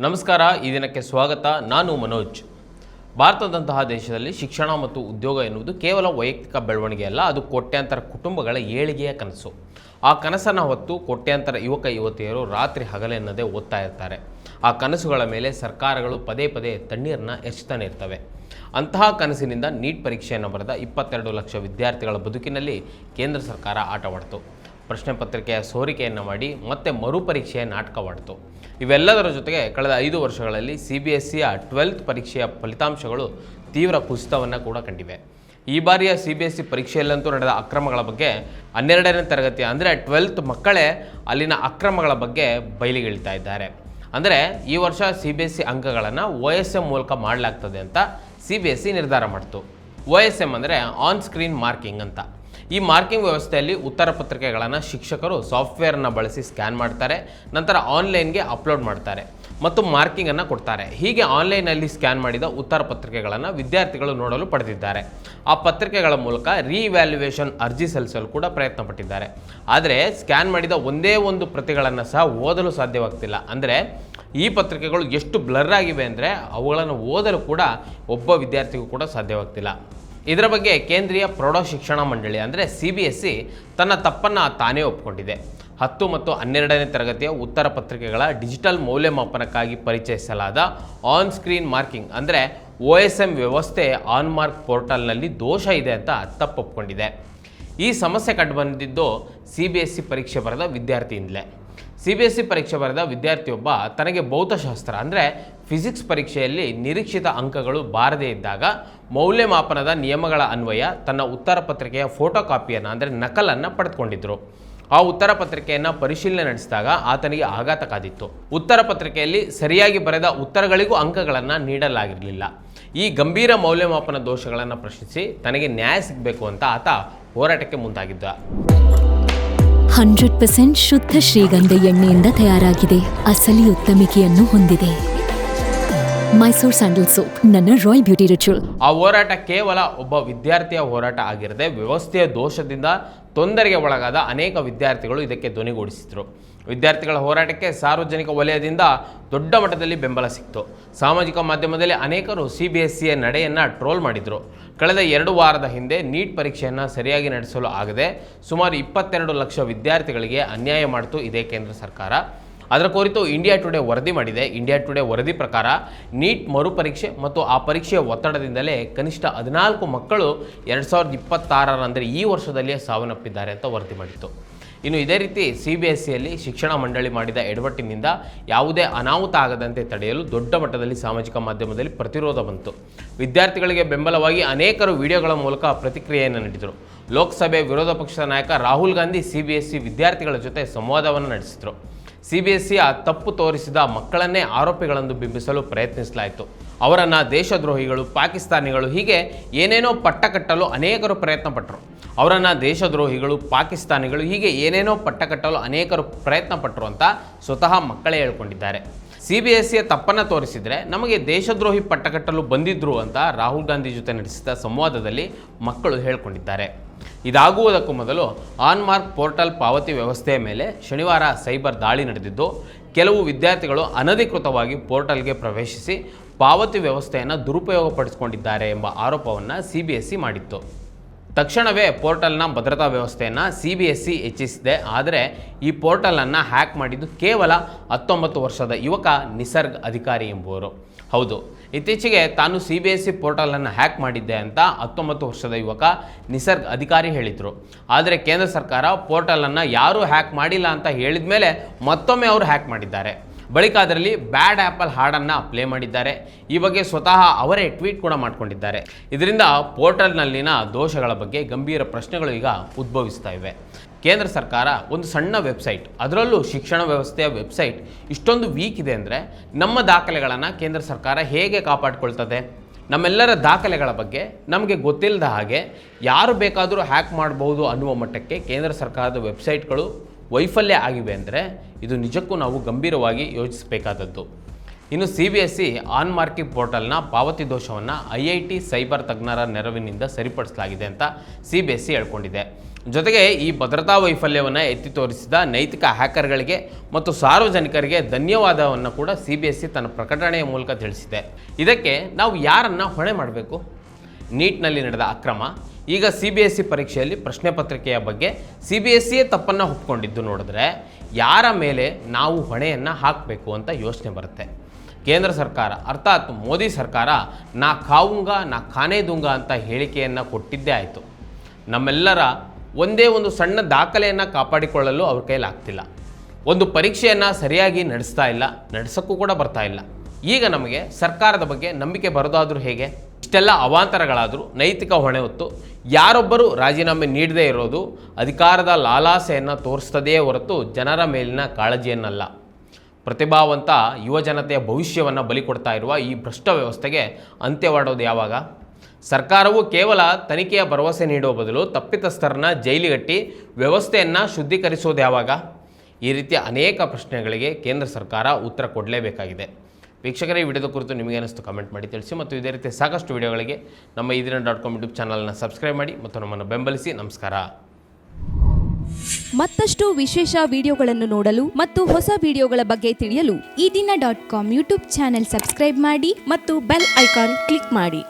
ನಮಸ್ಕಾರ, ಈ ದಿನಕ್ಕೆ ಸ್ವಾಗತ. ನಾನು ಮನೋಜ್. ಭಾರತದಂತಹ ದೇಶದಲ್ಲಿ ಶಿಕ್ಷಣ ಮತ್ತು ಉದ್ಯೋಗ ಎನ್ನುವುದು ಕೇವಲ ವೈಯಕ್ತಿಕ ಬೆಳವಣಿಗೆ ಅಲ್ಲ, ಅದು ಕೋಟ್ಯಾಂತರ ಕುಟುಂಬಗಳ ಏಳಿಗೆಯ ಕನಸು. ಆ ಕನಸನ್ನು ಹೊತ್ತು ಕೋಟ್ಯಾಂತರ ಯುವಕ ಯುವತಿಯರು ರಾತ್ರಿ ಹಗಲೆನ್ನದೇ ಓದ್ತಾ ಇರ್ತಾರೆ. ಆ ಕನಸುಗಳ ಮೇಲೆ ಸರ್ಕಾರಗಳು ಪದೇ ಪದೇ ತಣ್ಣೀರನ್ನ ಎರಚ್ತಾನೆ ಇರ್ತವೆ. ಅಂತಹ ಕನಸಿನಿಂದ ನೀಟ್ ಪರೀಕ್ಷೆಯನ್ನು ಬರೆದ 22 ಲಕ್ಷ ವಿದ್ಯಾರ್ಥಿಗಳ ಬದುಕಿನಲ್ಲಿ ಕೇಂದ್ರ ಸರ್ಕಾರ ಆಟವಾಡ್ತು. ಪ್ರಶ್ನೆ ಪತ್ರಿಕೆಯ ಸೋರಿಕೆಯನ್ನು ಮಾಡಿ ಮತ್ತೆ ಮರುಪರೀಕ್ಷೆಯ ನಾಟಕವಾಡ್ತು. ಇವೆಲ್ಲದರ ಜೊತೆಗೆ ಕಳೆದ 5 ವರ್ಷಗಳಲ್ಲಿ CBSEಯ 12th ಪರೀಕ್ಷೆಯ ಫಲಿತಾಂಶಗಳು ತೀವ್ರ ಕುಸಿತವನ್ನು ಕೂಡ ಕಂಡಿವೆ. ಈ ಬಾರಿಯ CBSE ಪರೀಕ್ಷೆಯಲ್ಲಂತೂ ನಡೆದ ಅಕ್ರಮಗಳ ಬಗ್ಗೆ 12ನೇ ತರಗತಿ ಅಂದರೆ 12th ಮಕ್ಕಳೇ ಅಲ್ಲಿನ ಅಕ್ರಮಗಳ ಬಗ್ಗೆ ಬಯಲಿಗಿಳ್ತಾ ಇದ್ದಾರೆ. ಅಂದರೆ ಈ ವರ್ಷ CBSE ಅಂಕಗಳನ್ನು OSM ಮೂಲಕ ಮಾಡಲಾಗ್ತದೆ ಅಂತ CBSE ನಿರ್ಧಾರ ಮಾಡಿತು. OSM ಅಂದರೆ ಆನ್ ಸ್ಕ್ರೀನ್ ಮಾರ್ಕಿಂಗ್ ಅಂತ. ಈ ಮಾರ್ಕಿಂಗ್ ವ್ಯವಸ್ಥೆಯಲ್ಲಿ ಉತ್ತರ ಪತ್ರಿಕೆಗಳನ್ನು ಶಿಕ್ಷಕರು ಸಾಫ್ಟ್ವೇರನ್ನು ಬಳಸಿ ಸ್ಕ್ಯಾನ್ ಮಾಡ್ತಾರೆ, ನಂತರ ಆನ್ಲೈನ್ಗೆ ಅಪ್ಲೋಡ್ ಮಾಡ್ತಾರೆ ಮತ್ತು ಮಾರ್ಕಿಂಗನ್ನು ಕೊಡ್ತಾರೆ. ಹೀಗೆ ಆನ್ಲೈನಲ್ಲಿ ಸ್ಕ್ಯಾನ್ ಮಾಡಿದ ಉತ್ತರ ಪತ್ರಿಕೆಗಳನ್ನು ವಿದ್ಯಾರ್ಥಿಗಳು ನೋಡಲು ಪಡೆದಿದ್ದಾರೆ. ಆ ಪತ್ರಿಕೆಗಳ ಮೂಲಕ ರೀವ್ಯಾಲ್ಯೂಯೇಷನ್ ಅರ್ಜಿ ಸಲ್ಲಿಸಲು ಕೂಡ ಪ್ರಯತ್ನ ಪಟ್ಟಿದ್ದಾರೆ. ಆದರೆ ಸ್ಕ್ಯಾನ್ ಮಾಡಿದ ಒಂದೇ ಒಂದು ಪ್ರತಿಗಳನ್ನು ಸಹ ಓದಲು ಸಾಧ್ಯವಾಗ್ತಿಲ್ಲ. ಅಂದರೆ ಈ ಪತ್ರಿಕೆಗಳು ಎಷ್ಟು ಬ್ಲರ್ ಆಗಿವೆ ಅಂದರೆ ಅವುಗಳನ್ನು ಓದಲು ಕೂಡ ಒಬ್ಬ ವಿದ್ಯಾರ್ಥಿಗೂ ಕೂಡ ಸಾಧ್ಯವಾಗ್ತಿಲ್ಲ. ಇದರ ಬಗ್ಗೆ ಕೇಂದ್ರೀಯ ಪ್ರೌಢ ಶಿಕ್ಷಣ ಮಂಡಳಿ ಅಂದರೆ CBSE ತನ್ನ ತಪ್ಪನ್ನು ತಾನೇ ಒಪ್ಪಿಕೊಂಡಿದೆ. 10 ಮತ್ತು 12ನೇ ತರಗತಿಯ ಉತ್ತರ ಪತ್ರಿಕೆಗಳ ಡಿಜಿಟಲ್ ಮೌಲ್ಯಮಾಪನಕ್ಕಾಗಿ ಪರಿಚಯಿಸಲಾದ ಆನ್ ಸ್ಕ್ರೀನ್ ಮಾರ್ಕಿಂಗ್ ಅಂದರೆ OSM ವ್ಯವಸ್ಥೆ ಆನ್ ಮಾರ್ಕ್ ಪೋರ್ಟಲ್ನಲ್ಲಿ ದೋಷ ಇದೆ ಅಂತ ತಪ್ಪು ಒಪ್ಪಿಕೊಂಡಿದೆ. ಈ ಸಮಸ್ಯೆ ಕಂಡುಬಂದಿದ್ದು CBSE ಪರೀಕ್ಷೆ ಬರೆದ ವಿದ್ಯಾರ್ಥಿಯಿಂದಲೇ. CBSE ಪರೀಕ್ಷೆ ಬರೆದ ವಿದ್ಯಾರ್ಥಿಯೊಬ್ಬ ತನಗೆ ಭೌತಶಾಸ್ತ್ರ ಅಂದರೆ ಫಿಸಿಕ್ಸ್ ಪರೀಕ್ಷೆಯಲ್ಲಿ ನಿರೀಕ್ಷಿತ ಅಂಕಗಳು ಬಾರದೇ ಇದ್ದಾಗ ಮೌಲ್ಯಮಾಪನದ ನಿಯಮಗಳ ಅನ್ವಯ ತನ್ನ ಉತ್ತರ ಪತ್ರಿಕೆಯ ಫೋಟೋ ಕಾಪಿಯನ್ನು ಅಂದರೆ ನಕಲನ್ನು ಪಡೆದುಕೊಂಡಿದ್ದರು. ಆ ಉತ್ತರ ಪತ್ರಿಕೆಯನ್ನು ಪರಿಶೀಲನೆ ನಡೆಸಿದಾಗ ಆತನಿಗೆ ಆಘಾತ ಕಾದಿತ್ತು. ಉತ್ತರ ಪತ್ರಿಕೆಯಲ್ಲಿ ಸರಿಯಾಗಿ ಬರೆದ ಉತ್ತರಗಳಿಗೂ ಅಂಕಗಳನ್ನು ನೀಡಲಾಗಿರಲಿಲ್ಲ. ಈ ಗಂಭೀರ ಮೌಲ್ಯಮಾಪನ ದೋಷಗಳನ್ನು ಪ್ರಶ್ನಿಸಿ ತನಗೆ ನ್ಯಾಯ ಸಿಗಬೇಕು ಅಂತ ಆತ ಹೋರಾಟಕ್ಕೆ ಮುಂದಾಗಿದ್ದ. 100% ಶುದ್ಧ ಶ್ರೀಗಂಧ ಎಣ್ಣೆಯಿಂದ ತಯಾರಾಗಿದೆ. ಅಸಲಿ ಉತ್ತಮಿಕೆಯನ್ನು ಹೊಂದಿದೆ. ಮೈಸೂರು ಸ್ಯಾಂಡಲ್ ಸೋಪ್, ನನ್ನ ರಾಯಲ್ ಬ್ಯೂಟಿ ರಿಚುವಲ್. ಆ ಹೋರಾಟ ಕೇವಲ ಒಬ್ಬ ವಿದ್ಯಾರ್ಥಿಯ ಹೋರಾಟ ಆಗಿರದೆ ವ್ಯವಸ್ಥೆಯ ದೋಷದಿಂದ ತೊಂದರೆಗೆ ಒಳಗಾದ ಅನೇಕ ವಿದ್ಯಾರ್ಥಿಗಳು ಇದಕ್ಕೆ ಧ್ವನಿಗೂಡಿಸಿದರು. ವಿದ್ಯಾರ್ಥಿಗಳ ಹೋರಾಟಕ್ಕೆ ಸಾರ್ವಜನಿಕ ವಲಯದಿಂದ ದೊಡ್ಡ ಮಟ್ಟದಲ್ಲಿ ಬೆಂಬಲ ಸಿಕ್ತು. ಸಾಮಾಜಿಕ ಮಾಧ್ಯಮದಲ್ಲಿ ಅನೇಕರು CBSEಯ ನಡೆಯನ್ನು ಟ್ರೋಲ್ ಮಾಡಿದರು. ಕಳೆದ 2 ವಾರದ ಹಿಂದೆ ನೀಟ್ ಪರೀಕ್ಷೆಯನ್ನು ಸರಿಯಾಗಿ ನಡೆಸಲು ಆಗದೆ ಸುಮಾರು 22 ಲಕ್ಷ ವಿದ್ಯಾರ್ಥಿಗಳಿಗೆ ಅನ್ಯಾಯ ಮಾಡಿತು ಇದೇ ಕೇಂದ್ರ ಸರ್ಕಾರ. ಅದರ ಕುರಿತು ಇಂಡಿಯಾ ಟುಡೇ ವರದಿ ಮಾಡಿದೆ. ಇಂಡಿಯಾ ಟುಡೇ ವರದಿ ಪ್ರಕಾರ ನೀಟ್ ಮರುಪರೀಕ್ಷೆ ಮತ್ತು ಆ ಪರೀಕ್ಷೆಯ ಒತ್ತಡದಿಂದಲೇ ಕನಿಷ್ಠ 14 ಮಕ್ಕಳು 2026 ಅಂದರೆ ಈ ವರ್ಷದಲ್ಲಿಯೇ ಸಾವನ್ನಪ್ಪಿದ್ದಾರೆ ಅಂತ ವರದಿ ಮಾಡಿತ್ತು. ಇನ್ನು ಇದೇ ರೀತಿ CBSEಯಲ್ಲಿ ಶಿಕ್ಷಣ ಮಂಡಳಿ ಮಾಡಿದ ಎಡವಟ್ಟಿನಿಂದ ಯಾವುದೇ ಅನಾಹುತ ಆಗದಂತೆ ತಡೆಯಲು ದೊಡ್ಡ ಮಟ್ಟದಲ್ಲಿ ಸಾಮಾಜಿಕ ಮಾಧ್ಯಮದಲ್ಲಿ ಪ್ರತಿರೋಧ ಬಂತು. ವಿದ್ಯಾರ್ಥಿಗಳಿಗೆ ಬೆಂಬಲವಾಗಿ ಅನೇಕರು ವಿಡಿಯೋಗಳ ಮೂಲಕ ಪ್ರತಿಕ್ರಿಯೆಯನ್ನು ನೀಡಿದರು. ಲೋಕಸಭೆ ವಿರೋಧ ಪಕ್ಷದ ನಾಯಕ ರಾಹುಲ್ ಗಾಂಧಿ CBSE ವಿದ್ಯಾರ್ಥಿಗಳ ಜೊತೆ ಸಂವಾದವನ್ನು ನಡೆಸಿದರು. CBSEಯ ತಪ್ಪು ತೋರಿಸಿದ ಮಕ್ಕಳನ್ನೇ ಆರೋಪಿಗಳೆಂದು ಬಿಂಬಿಸಲು ಪ್ರಯತ್ನಿಸಲಾಯಿತು. ಅವರನ್ನು ದೇಶದ್ರೋಹಿಗಳು, ಪಾಕಿಸ್ತಾನಿಗಳು ಹೀಗೆ ಏನೇನೋ ಪಟ್ಟ ಕಟ್ಟಲು ಅನೇಕರು ಪ್ರಯತ್ನ ಪಟ್ಟರು. ಪ್ರಯತ್ನ ಪಟ್ಟರು ಅಂತ ಸ್ವತಃ ಮಕ್ಕಳೇ ಹೇಳ್ಕೊಂಡಿದ್ದಾರೆ. CBSEಯ ತಪ್ಪನ್ನು ತೋರಿಸಿದರೆ ನಮಗೆ ದೇಶದ್ರೋಹಿ ಪಟ್ಟಕಟ್ಟಲು ಬಂದಿದ್ರು ಅಂತ ರಾಹುಲ್ ಗಾಂಧಿ ಜೊತೆ ನಡೆಸಿದ ಸಂವಾದದಲ್ಲಿ ಮಕ್ಕಳು ಹೇಳ್ಕೊಂಡಿದ್ದಾರೆ. ಇದಾಗುವುದಕ್ಕೂ ಮೊದಲು ಆನ್ ಮಾರ್ಕ್ ಪೋರ್ಟಲ್ ಪಾವತಿ ವ್ಯವಸ್ಥೆಯ ಮೇಲೆ ಶನಿವಾರ ಸೈಬರ್ ದಾಳಿ ನಡೆದಿದ್ದು, ಕೆಲವು ವಿದ್ಯಾರ್ಥಿಗಳು ಅನಧಿಕೃತವಾಗಿ ಪೋರ್ಟಲ್ಗೆ ಪ್ರವೇಶಿಸಿ ಪಾವತಿ ವ್ಯವಸ್ಥೆಯನ್ನು ದುರುಪಯೋಗಪಡಿಸಿಕೊಂಡಿದ್ದಾರೆ ಎಂಬ ಆರೋಪವನ್ನು CBSE ಮಾಡಿತ್ತು. ತಕ್ಷಣವೇ ಪೋರ್ಟಲ್ನ ಭದ್ರತಾ ವ್ಯವಸ್ಥೆಯನ್ನು CBSE ಹೆಚ್ಚಿಸಿದೆ. ಆದರೆ ಈ ಪೋರ್ಟಲನ್ನು ಹ್ಯಾಕ್ ಮಾಡಿದ್ದು ಕೇವಲ 19 ವರ್ಷದ ಯುವಕ ನಿಸರ್ಗ್ ಅಧಿಕಾರಿ ಎಂಬುವರು. ಹೌದು, ಇತ್ತೀಚೆಗೆ ತಾನು CBSE ಪೋರ್ಟಲನ್ನು ಹ್ಯಾಕ್ ಮಾಡಿದ್ದೆ ಅಂತ 19 ವರ್ಷದ ಯುವಕ ನಿಸರ್ಗ್ ಅಧಿಕಾರಿ ಹೇಳಿದರು. ಆದರೆ ಕೇಂದ್ರ ಸರ್ಕಾರ ಪೋರ್ಟಲನ್ನು ಯಾರೂ ಹ್ಯಾಕ್ ಮಾಡಿಲ್ಲ ಅಂತ ಹೇಳಿದ ಮೇಲೆ ಮತ್ತೊಮ್ಮೆ ಅವರು ಹ್ಯಾಕ್ ಮಾಡಿದ್ದಾರೆ. ಬಳಿಕ ಅದರಲ್ಲಿ ಬ್ಯಾಡ್ ಆ್ಯಪಲ್ ಹಾಡನ್ನು ಪ್ಲೇ ಮಾಡಿದ್ದಾರೆ. ಈ ಬಗ್ಗೆ ಸ್ವತಃ ಅವರೇ ಟ್ವೀಟ್ ಕೂಡ ಮಾಡಿಕೊಂಡಿದ್ದಾರೆ. ಇದರಿಂದ ಪೋರ್ಟಲ್ನಲ್ಲಿನ ದೋಷಗಳ ಬಗ್ಗೆ ಗಂಭೀರ ಪ್ರಶ್ನೆಗಳು ಈಗ ಉದ್ಭವಿಸ್ತಾ ಇವೆ. ಕೇಂದ್ರ ಸರ್ಕಾರ ಒಂದು ಸಣ್ಣ ವೆಬ್ಸೈಟ್, ಅದರಲ್ಲೂ ಶಿಕ್ಷಣ ವ್ಯವಸ್ಥೆಯ ವೆಬ್ಸೈಟ್ ಇಷ್ಟೊಂದು ವೀಕ್ ಇದೆ ಅಂದರೆ ನಮ್ಮ ದಾಖಲೆಗಳನ್ನು ಕೇಂದ್ರ ಸರ್ಕಾರ ಹೇಗೆ ಕಾಪಾಡಿಕೊಳ್ತದೆ? ನಮ್ಮೆಲ್ಲರ ದಾಖಲೆಗಳ ಬಗ್ಗೆ ನಮಗೆ ಗೊತ್ತಿಲ್ಲದ ಹಾಗೆ ಯಾರು ಬೇಕಾದರೂ ಹ್ಯಾಕ್ ಮಾಡಬಹುದು ಅನ್ನುವ ಮಟ್ಟಕ್ಕೆ ಕೇಂದ್ರ ಸರ್ಕಾರದ ವೆಬ್ಸೈಟ್ಗಳು ವೈಫಲ್ಯ ಆಗಿವೆ ಅಂದರೆ ಇದು ನಿಜಕ್ಕೂ ನಾವು ಗಂಭೀರವಾಗಿ ಯೋಚಿಸಬೇಕಾದದ್ದು. ಇನ್ನು CBSE ಆನ್ ಮಾರ್ಕಿಂಗ್ ಪೋರ್ಟಲ್ನ ಪಾವತಿ ದೋಷವನ್ನು IIT ಸೈಬರ್ ತಜ್ಞರ ನೆರವಿನಿಂದ ಸರಿಪಡಿಸಲಾಗಿದೆ ಅಂತ CBSE ಹೇಳ್ಕೊಂಡಿದೆ. ಜೊತೆಗೆ ಈ ಭದ್ರತಾ ವೈಫಲ್ಯವನ್ನು ಎತ್ತಿ ತೋರಿಸಿದ ನೈತಿಕ ಹ್ಯಾಕರ್ಗಳಿಗೆ ಮತ್ತು ಸಾರ್ವಜನಿಕರಿಗೆ ಧನ್ಯವಾದವನ್ನು ಕೂಡ CBSE ತನ್ನ ಪ್ರಕಟಣೆಯ ಮೂಲಕ ತಿಳಿಸಿದೆ. ಇದಕ್ಕೆ ನಾವು ಯಾರನ್ನು ಹೊಣೆ ಮಾಡಬೇಕು? ನೀಟ್ನಲ್ಲಿ ನಡೆದ ಅಕ್ರಮ, ಈಗ CBSE ಪರೀಕ್ಷೆಯಲ್ಲಿ ಪ್ರಶ್ನೆ ಪತ್ರಿಕೆಯ ಬಗ್ಗೆ CBSE ತಪ್ಪನ್ನು ಒಪ್ಕೊಂಡಿದ್ದು ನೋಡಿದ್ರೆ ಯಾರ ಮೇಲೆ ನಾವು ಹೊಣೆಯನ್ನು ಹಾಕಬೇಕು ಅಂತ ಯೋಚನೆ ಬರುತ್ತೆ. ಕೇಂದ್ರ ಸರ್ಕಾರ ಅರ್ಥಾತ್ ಮೋದಿ ಸರ್ಕಾರ ನಾ ಖಾವುಂಗ ನಾ ಖಾನೇ ದುಂಗ ಅಂತ ಹೇಳಿಕೆಯನ್ನು ಕೊಟ್ಟಿದ್ದೇ ಆಯಿತು. ನಮ್ಮೆಲ್ಲರ ಒಂದೇ ಒಂದು ಸಣ್ಣ ದಾಖಲೆಯನ್ನು ಕಾಪಾಡಿಕೊಳ್ಳಲು ಅವ್ರ ಕೈಲಾಗ್ತಿಲ್ಲ. ಒಂದು ಪರೀಕ್ಷೆಯನ್ನು ಸರಿಯಾಗಿ ನಡೆಸ್ತಾ ಇಲ್ಲ, ನಡೆಸೋಕ್ಕೂ ಕೂಡ ಬರ್ತಾ ಇಲ್ಲ. ಈಗ ನಮಗೆ ಸರ್ಕಾರದ ಬಗ್ಗೆ ನಂಬಿಕೆ ಬರೋದಾದರೂ ಹೇಗೆ? ಇಷ್ಟೆಲ್ಲ ಅವಾಂತರಗಳಾದರೂ ನೈತಿಕ ಹೊಣೆ ಹೊತ್ತು ಯಾರೊಬ್ಬರು ರಾಜೀನಾಮೆ ನೀಡದೇ ಇರೋದು ಅಧಿಕಾರದ ಲಾಲಾಸೆಯನ್ನು ತೋರಿಸ್ತದೆಯೇ ಹೊರತು ಜನರ ಮೇಲಿನ ಕಾಳಜಿಯನ್ನಲ್ಲ. ಪ್ರತಿಭಾವಂತ ಯುವಜನತೆಯ ಭವಿಷ್ಯವನ್ನು ಬಲಿ ಕೊಡ್ತಾ ಇರುವ ಈ ಭ್ರಷ್ಟ ವ್ಯವಸ್ಥೆಗೆ ಅಂತ್ಯವಾಡೋದು ಯಾವಾಗ? ಸರ್ಕಾರವು ಕೇವಲ ತನಿಖೆಯ ಭರವಸೆ ನೀಡುವ ಬದಲು ತಪ್ಪಿತಸ್ಥರನ್ನ ಜೈಲಿಗಟ್ಟಿ ವ್ಯವಸ್ಥೆಯನ್ನು ಶುದ್ಧೀಕರಿಸೋದು ಯಾವಾಗ? ಈ ರೀತಿಯ ಅನೇಕ ಪ್ರಶ್ನೆಗಳಿಗೆ ಕೇಂದ್ರ ಸರ್ಕಾರ ಉತ್ತರ ಕೊಡಲೇಬೇಕಾಗಿದೆ. ವೀಕ್ಷಕರೇ, ಈ ವಿಡಿಯೋದ ಕುರಿತು ನಿಮಗೆ ಅನಿಸ್ತು ಕಮೆಂಟ್ ಮಾಡಿ ತಿಳಿಸಿ ಮತ್ತು ಇದೇ ರೀತಿ ಸಾಕಷ್ಟು ವಿಡಿಯೋಗಳಿಗೆ ನಮ್ಮ ಈದಿನ.com ಯೂಟ್ಯೂಬ್ ಚಾನಲ್ನ ಸಬ್ಸ್ಕ್ರೈಬ್ ಮಾಡಿ ಮತ್ತು ನಮ್ಮನ್ನು ಬೆಂಬಲಿಸಿ. ನಮಸ್ಕಾರ. ಮತ್ತಷ್ಟು ವಿಶೇಷ ವಿಡಿಯೋಗಳನ್ನು ನೋಡಲು ಮತ್ತು ಹೊಸ ವಿಡಿಯೋಗಳ ಬಗ್ಗೆ ತಿಳಿಯಲು ಈದಿನ.com ಯೂಟ್ಯೂಬ್ ಚಾನೆಲ್ ಸಬ್ಸ್ಕ್ರೈಬ್ ಮಾಡಿ ಮತ್ತು ಬೆಲ್ ಐಕಾನ್ ಕ್ಲಿಕ್ ಮಾಡಿ.